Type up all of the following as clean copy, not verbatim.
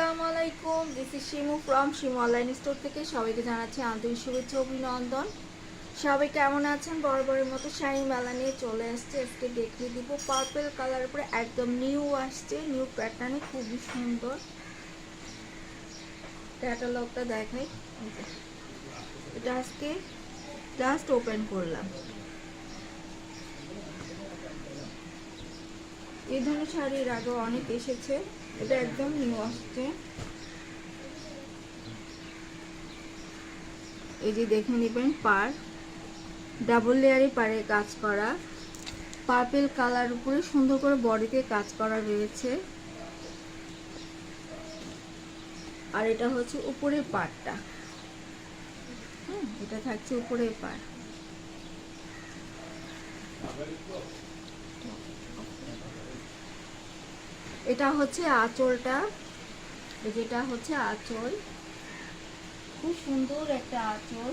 আসসালামু আলাইকুম, this is Shimu from Shimu online store থেকে সবাইকে জানাচ্ছি আন্তরিক শুভেচ্ছা অভিনন্দন। সবাই কেমন আছেন? বরাবরের মতো শাড়ি মেলা নিয়ে চলে আসছে। আজকে দেখিয়ে দিব পার্পল কালারের উপরে একদম নিউ আসছে, নিউ প্যাটার্নে, খুবই সুন্দর। ক্যাটালগটা দেখাই, এটা আজকে জাস্ট ওপেন করলাম। এই ধরনের শাড়ির আগে অনেক এসেছে, এটা একদম নিউ আসছে। এই যে দেখে নেবেন, পার ডাবল লেয়ারে পারে কাজ করা, পার্পল কালার উপরে সুন্দর করে বডিতে কাজ করা রয়েছে। আর এটা হচ্ছে উপরের পার্টটা, এটা থাকছে উপরের পার্ট। এটা হচ্ছে আঁচলটা, যেটা হচ্ছে আঁচল, খুব সুন্দর একটা আঁচল।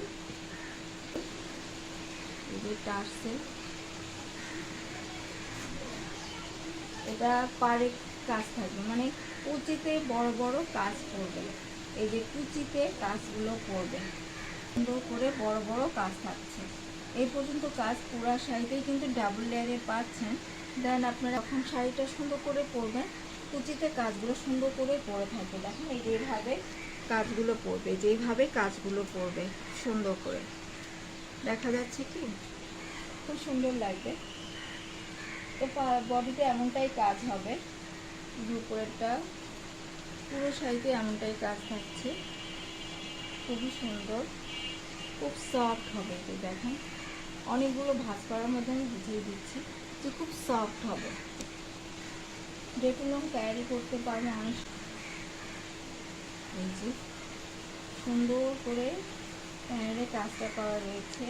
এটা পারে কাজ থাকবে, মানে কুচিতে বড় বড় কাজ করবে। এই যে কুচিতে কাজগুলো করবে, সুন্দর করে বড় বড় কাজ থাকছে। এই পর্যন্ত কাজ পুরা শাড়িতেই কিন্তু ডাবল লেয়ারে পাচ্ছেন। দেন আপনারা যখন শাড়িটা সুন্দর করে পরবেন, কুচিতে কাজগুলো সুন্দর করে পরে থাকবে। দেখেন এই যেভাবে কাজগুলো পরবে, যেভাবে কাজগুলো পরবে সুন্দর করে দেখা যাচ্ছে, কি খুব সুন্দর লাগবে। তো বডিতে এমনটাই কাজ হবে, উপরেরটা পুরো শাড়িতে এমনটাই কাজ থাকছে, খুবই সুন্দর, খুব সফট হবে। তো দেখেন অনেকগুলো ভাঁজ করার মধ্যে আমি বুঝিয়ে দিচ্ছি যে খুব সফট হবে। ডেটুলং ক্যারি করতে পারবে অনেক। এই যে সুন্দর করে প্যানেলে কাজটা করা রয়েছে।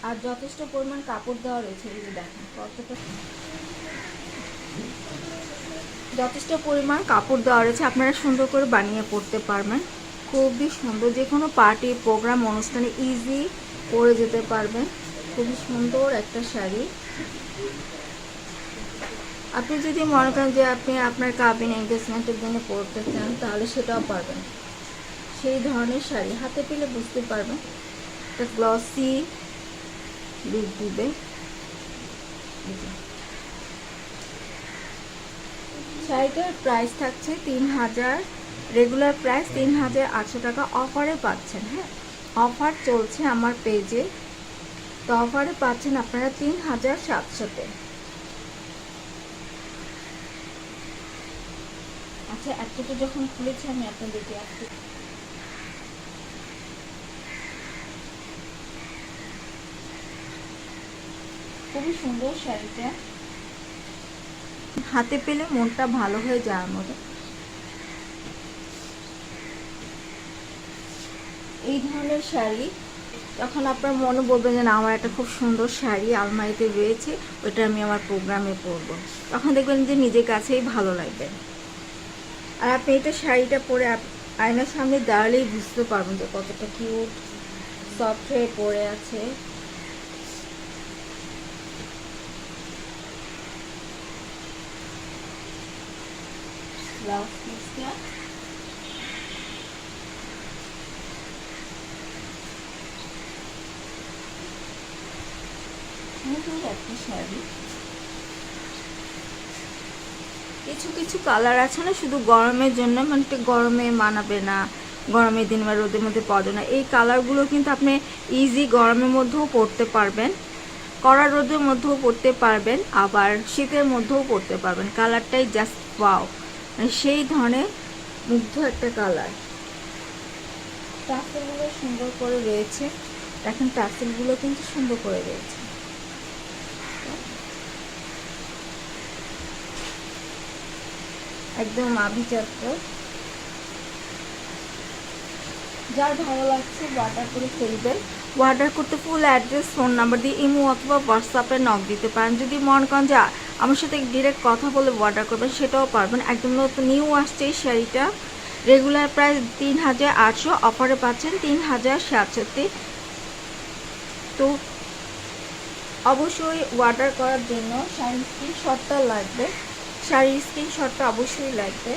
আর যথেষ্ট পরিমাণ কাপড় দেওয়া রয়েছে। এই যে দেখেন কতটা যথেষ্ট পরিমাণ কাপড় দেওয়া রয়েছে, আপনারা সুন্দর করে বানিয়ে পরতে পারবেন। খুবই সুন্দর, যে কোনো পার্টি প্রোগ্রাম অনুষ্ঠানে ইজি পরে যেতে পারবেন। খুবই সুন্দর একটা শাড়ি। আপনি যদি মনে করেন যে আপনি আপনার কাবিন এনগেজমেন্টের জন্য পরতে চান, তাহলে সেটাও পারবেন। সেই ধরনের শাড়ি হাতে পেলে বুঝতে পারবেন। একটা গ্লসি লুক দিবে। শাড়িটার প্রাইস থাকছে 3000, রেগুলার প্রাইস 3800 টাকা। অফারে পাচ্ছেন, হ্যাঁ অফার চলছে আমার পেজে, তো অফারে পাচ্ছেন আপনারা 3700-তে। আচ্ছা, এতটা যখন খুলেছি আমি আপনাদেরকে খুবই সুন্দর শাড়িটা, হাতে পেলে মনটা ভালো হয়ে যাওয়ার মতো। এই ধরনের শাড়ি তখন আপনার মনে বলবেন যে না, আমার একটা খুব সুন্দর শাড়ি আলমারিতে রয়েছে, ওইটা আমি আমার প্রোগ্রামে পরবো, তখন দেখবেন যে নিজের কাছেই ভালো লাগবে। আর আপনি এটা শাড়িটা পরে আয়নার সামনে দাঁড়ালেই বুঝতে পারবেন যে কতটা কিউট সফট হয়ে পরে আছে। ব্লাউজ পিসটা একটা শাড়ি, কিছু কিছু কালার আছে না শুধু গরমের জন্য, মানে গরমে মানাবে না, গরমের দিন বা রোদের মধ্যে পড়ে না, এই কালারগুলো কিন্তু আপনি ইজি গরমের মধ্যেও পরতে পারবেন, কড়া রোদের মধ্যেও পরতে পারবেন, আবার শীতের মধ্যেও পরতে পারবেন। কালারটাই জাস্ট ওয়াও, মানে সেই ধরনের মুগ্ধ একটা কালার। টাসেলগুলো সুন্দর করে রয়েছে, দেখেন টাসেলগুলো কিন্তু সুন্দর করে রয়েছে। একদম আভিজাত্য। যার ভালো লাগছে অর্ডার করে ফেলবেন। অর্ডার করতে ফুল অ্যাড্রেস, ফোন নাম্বার দিয়ে ইমো অথবা হোয়াটসঅ্যাপে নক দিতে পারেন। যদি মনে করেন যে আমার সাথে ডিরেক্ট কথা বলে অর্ডার করবেন, সেটাও পারবেন। একদম নতুন নিউ আসছে এই শাড়িটা, রেগুলার প্রাইস 3800, অফারে পাচ্ছেন 3700। তো অবশ্যই অর্ডার করার জন্য শাড়ির স্ক্রিনশটটা লাগবে, শাড়ির স্ক্রিনশটটা অবশ্যই লাগবে।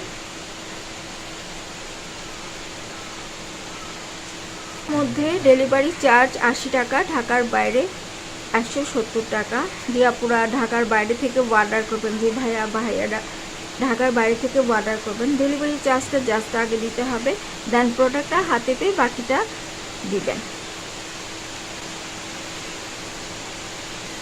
মধ্যে ডেলিভারি চার্জ 80 টাকা, ঢাকার বাইরে 170 টাকা। দিয়াপুরা ঢাকার বাইরে থেকে অর্ডার করবেন, যে ভাইয়ারা ঢাকার বাইরে থেকে অর্ডার করবেন, ডেলিভারি চার্জটা জাস্ট আগে দিতে হবে, দেন প্রোডাক্টটা হাতে পেয়ে বাকিটা দিবেন।